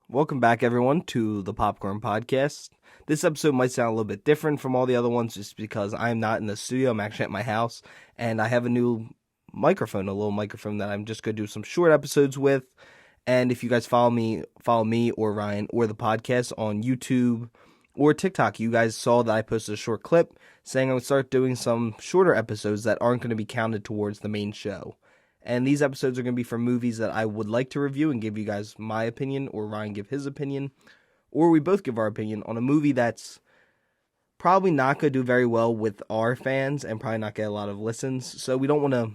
Welcome back, everyone, to the Popcorn Podcast. This episode might sound a little bit different from all the other ones just because I'm not in the studio. I'm actually at my house, and I have a new microphone, a little microphone that I'm just going to do some short episodes with. And if you guys follow me or Ryan or the podcast on YouTube or TikTok, you guys saw that I posted a short clip saying I would start doing some shorter episodes that aren't going to be counted towards the main show. And these episodes are going to be for movies that I would like to review and give you guys my opinion, or Ryan give his opinion, or we both give our opinion on a movie that's probably not going to do very well with our fans and probably not get a lot of listens. So we don't want to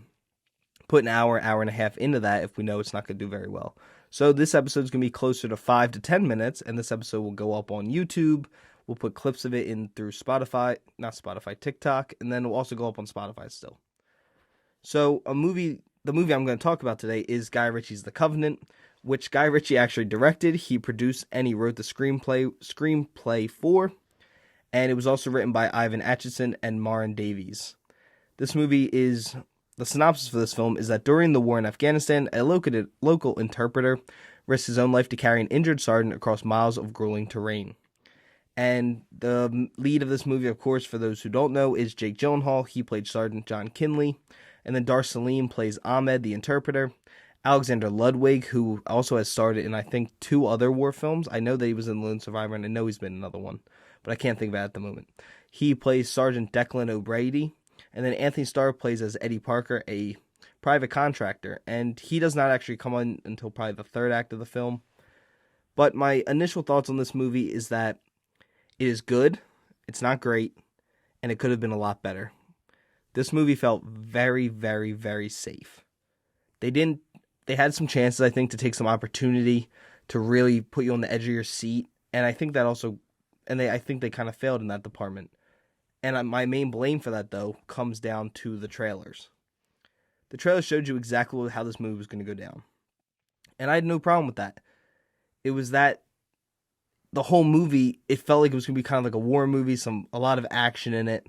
put an hour and a half into that if we know it's not going to do very well. So this episode is going to be closer to 5 to 10 minutes, and this episode will go up on YouTube. We'll put clips of it in through TikTok, and then it'll also go up on Spotify still. So the movie I'm going to talk about today is Guy Ritchie's The Covenant, which Guy Ritchie actually directed. He produced and he wrote the screenplay for, and it was also written by Ivan Atchison and Marin Davies. The synopsis for this film is that during the war in Afghanistan, a local interpreter risks his own life to carry an injured sergeant across miles of grueling terrain. And the lead of this movie, of course, for those who don't know, is Jake Gyllenhaal. He played Sergeant John Kinley. And then Salim plays Ahmed, the interpreter. Alexander Ludwig, who also has starred in, I think, 2 other war films. I know that he was in Lone Survivor, and I know he's been in another one, but I can't think of it at the moment. He plays Sergeant Declan O'Brady. And then Anthony Starr plays as Eddie Parker, a private contractor. And he does not actually come on until probably the third act of the film. But my initial thoughts on this movie is that it is good, it's not great, and it could have been a lot better. This movie felt very, very, very safe. They had some chances, I think, to take some opportunity to really put you on the edge of your seat. And I think I think they kind of failed in that department. And my main blame for that, though, comes down to the trailers. The trailer showed you exactly how this movie was going to go down. And I had no problem with that. It was that the whole movie, it felt like it was going to be kind of like a war movie, a lot of action in it.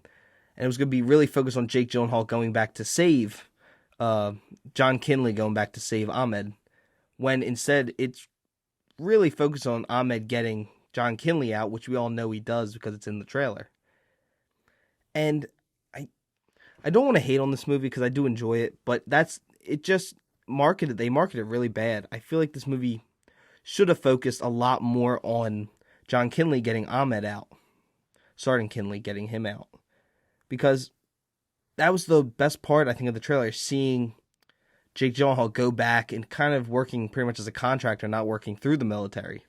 And it was going to be really focused on Jake Gyllenhaal going back to save John Kinley, going back to save Ahmed, when instead it's really focused on Ahmed getting John Kinley out, which we all know he does because it's in the trailer. And I don't want to hate on this movie because I do enjoy it, but they marketed it really bad. I feel like this movie should have focused a lot more on John Kinley getting Ahmed out, Sergeant Kinley getting him out. Because that was the best part, I think, of the trailer, seeing Jake Gyllenhaal go back and kind of working pretty much as a contractor, not working through the military.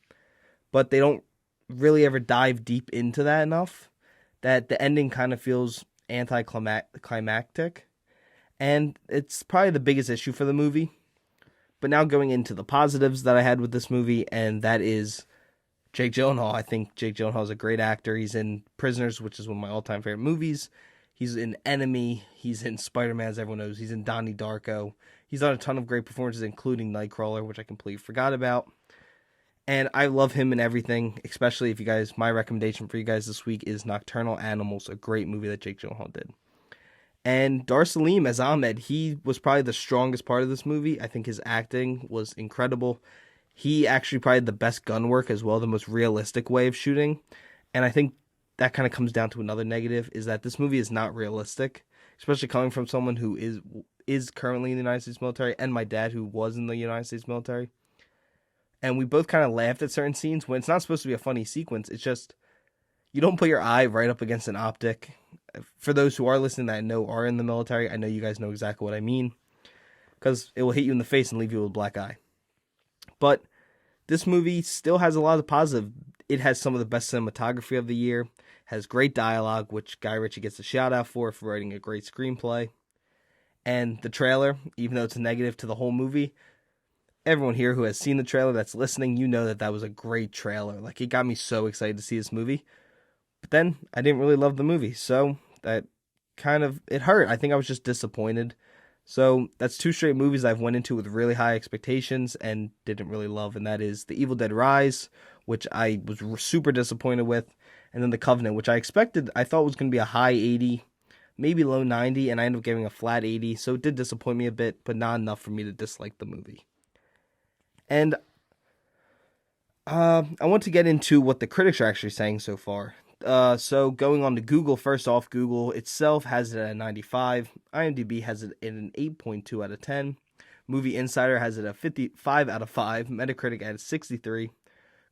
But they don't really ever dive deep into that enough that the ending kind of feels anticlimactic. And it's probably the biggest issue for the movie. But now going into the positives that I had with this movie, and that is Jake Gyllenhaal. I think Jake Gyllenhaal is a great actor. He's in Prisoners, which is one of my all-time favorite movies. He's in Enemy. He's in Spider-Man, as everyone knows. He's in Donnie Darko. He's done a ton of great performances, including Nightcrawler, which I completely forgot about. And I love him in everything, especially if you guys, my recommendation for you guys this week is Nocturnal Animals, a great movie that Jake Gyllenhaal did. And Salim as Ahmed, he was probably the strongest part of this movie. I think his acting was incredible. He actually probably had the best gun work as well, the most realistic way of shooting. And I think that kind of comes down to another negative, is that this movie is not realistic, especially coming from someone who is currently in the United States military, and my dad who was in the United States military. And we both kind of laughed at certain scenes when it's not supposed to be a funny sequence. It's just, you don't put your eye right up against an optic. For those who are listening that I know are in the military, I know you guys know exactly what I mean, because it will hit you in the face and leave you with a black eye. But this movie still has a lot of positive. It has some of the best cinematography of the year, has great dialogue, which Guy Ritchie gets a shout out for writing a great screenplay. And the trailer, even though it's a negative to the whole movie, everyone here who has seen the trailer that's listening, you know that was a great trailer. Like, it got me so excited to see this movie. But then I didn't really love the movie, so that it hurt. I think I was just disappointed. So that's 2 straight movies I've went into with really high expectations and didn't really love, and that is The Evil Dead Rise, which I was super disappointed with, and then The Covenant, which I thought was going to be a high 80, maybe low 90, and I ended up giving a flat 80, so it did disappoint me a bit, but not enough for me to dislike the movie. And I want to get into what the critics are actually saying so far. So going on to Google, first off, Google itself has it at 95. IMDb has it at an 8.2 out of 10. Movie Insider has it at 55 out of 5. Metacritic at 63.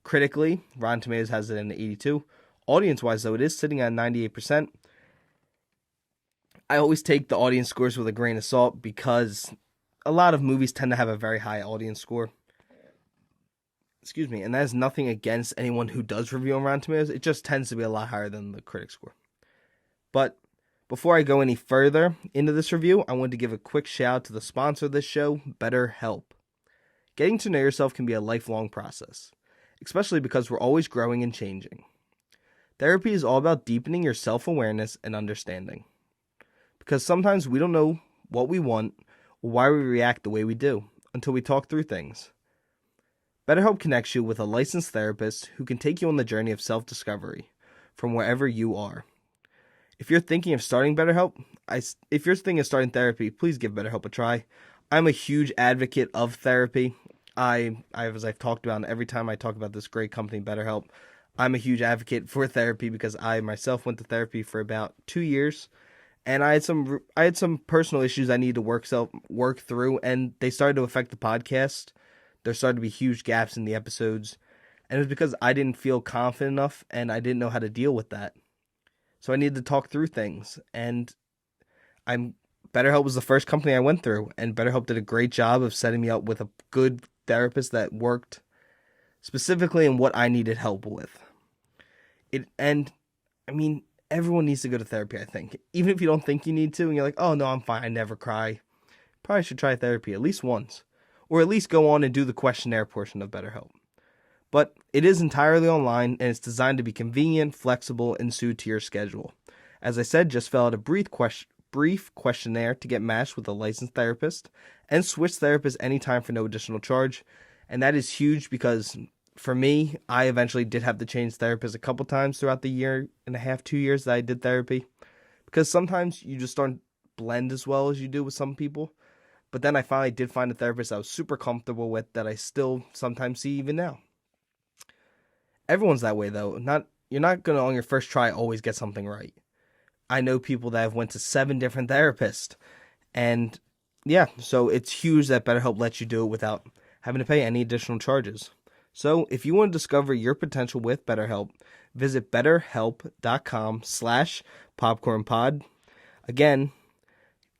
Critically, Rotten Tomatoes has it at an 82. Audience-wise, though, it is sitting at 98%. I always take the audience scores with a grain of salt because a lot of movies tend to have a very high audience score. Excuse me, and that is nothing against anyone who does review on Rotten Tomatoes. It just tends to be a lot higher than the critic score. But before I go any further into this review, I wanted to give a quick shout out to the sponsor of this show, BetterHelp. Getting to know yourself can be a lifelong process, especially because we're always growing and changing. Therapy is all about deepening your self-awareness and understanding. Because sometimes we don't know what we want or why we react the way we do until we talk through things. BetterHelp connects you with a licensed therapist who can take you on the journey of self-discovery from wherever you are. If you're thinking of starting BetterHelp, if you're thinking of starting therapy, please give BetterHelp a try. I'm a huge advocate of therapy. As I've talked about every time I talk about this great company, BetterHelp, I'm a huge advocate for therapy because I myself went to therapy for about 2 years, and I had some personal issues I needed to work through, and they started to affect the podcast. There started to be huge gaps in the episodes, and it was because I didn't feel confident enough, and I didn't know how to deal with that. So I needed to talk through things, and BetterHelp was the first company I went through, and BetterHelp did a great job of setting me up with a good therapist that worked specifically in what I needed help with. Everyone needs to go to therapy, I think. Even if you don't think you need to, and you're like, oh no, I'm fine, I never cry. Probably should try therapy at least once. Or at least go on and do the questionnaire portion of BetterHelp. But it is entirely online, and it's designed to be convenient, flexible, and suited to your schedule. As I said, just fill out a brief questionnaire to get matched with a licensed therapist, and switch therapists anytime for no additional charge. And that is huge because, for me, I eventually did have to change therapists a couple times throughout the 1.5, 2 years that I did therapy. Because sometimes you just don't blend as well as you do with some people. But then I finally did find a therapist I was super comfortable with that I still sometimes see even now. Everyone's that way, though. You're not going to, on your first try, always get something right. I know people that have went to 7 different therapists. And yeah, so it's huge that BetterHelp lets you do it without having to pay any additional charges. So if you want to discover your potential with BetterHelp, visit betterhelp.com/popcornpod. Again,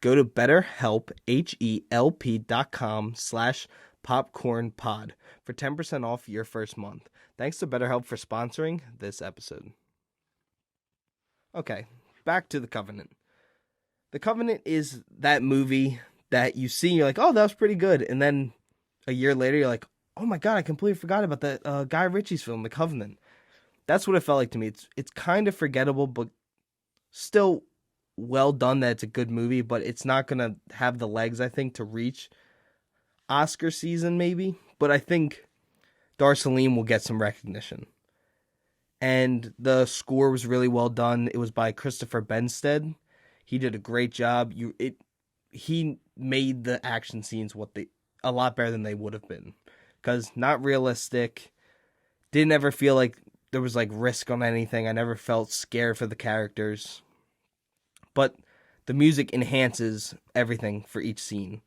go to BetterHelp, HELP.com/popcornpod for 10% off your first month. Thanks to BetterHelp for sponsoring this episode. Okay, back to The Covenant. The Covenant is that movie that you see and you're like, oh, that was pretty good. And then a year later, you're like, oh my God, I completely forgot about that Guy Ritchie's film, The Covenant. That's what it felt like to me. It's kind of forgettable, but still well done that it's a good movie, but it's not going to have the legs, I think, to reach Oscar season maybe. But I think Salim will get some recognition. And the score was really well done. It was by Christopher Benstead. He did a great job. He made the action scenes a lot better than they would have been. Because not realistic. Didn't ever feel like there was like risk on anything. I never felt scared for the characters. But the music enhances everything for each scene.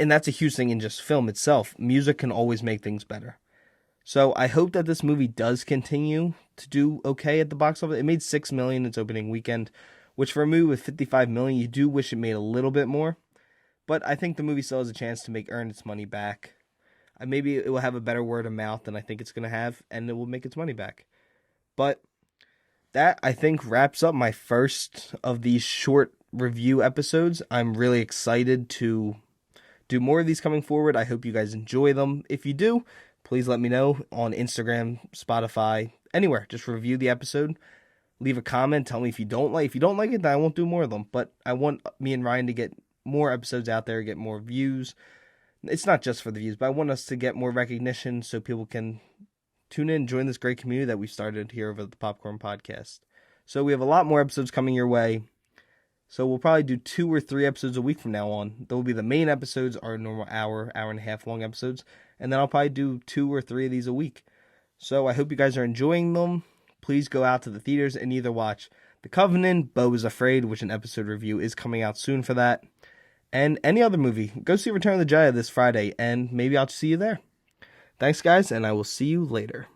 And that's a huge thing in just film itself. Music can always make things better. So I hope that this movie does continue to do okay at the box office. It made $6 million its opening weekend, which for a movie with $55 million, you do wish it made a little bit more. But I think the movie still has a chance to earn its money back. Maybe it will have a better word of mouth than I think it's going to have, and it will make its money back. But that, I think, wraps up my first of these short review episodes. I'm really excited to do more of these coming forward. I hope you guys enjoy them. If you do, please let me know on Instagram, Spotify, anywhere. Just review the episode. Leave a comment. Tell me if you don't like it, then I won't do more of them. But I want me and Ryan to get more episodes out there, get more views. It's not just for the views, but I want us to get more recognition so people can tune in and join this great community that we started here over the Popcorn Podcast. So we have a lot more episodes coming your way. So we'll probably do 2 or 3 episodes a week from now on. There will be the main episodes, our normal hour and a half long episodes, and then I'll probably do 2 or 3 of these a week. So I hope you guys are enjoying them. Please go out to the theaters and either watch The Covenant, Beau is Afraid, which an episode review is coming out soon for that, and any other movie. Go see Return of the Jedi this Friday, and maybe I'll see you there. Thanks, guys, and I will see you later.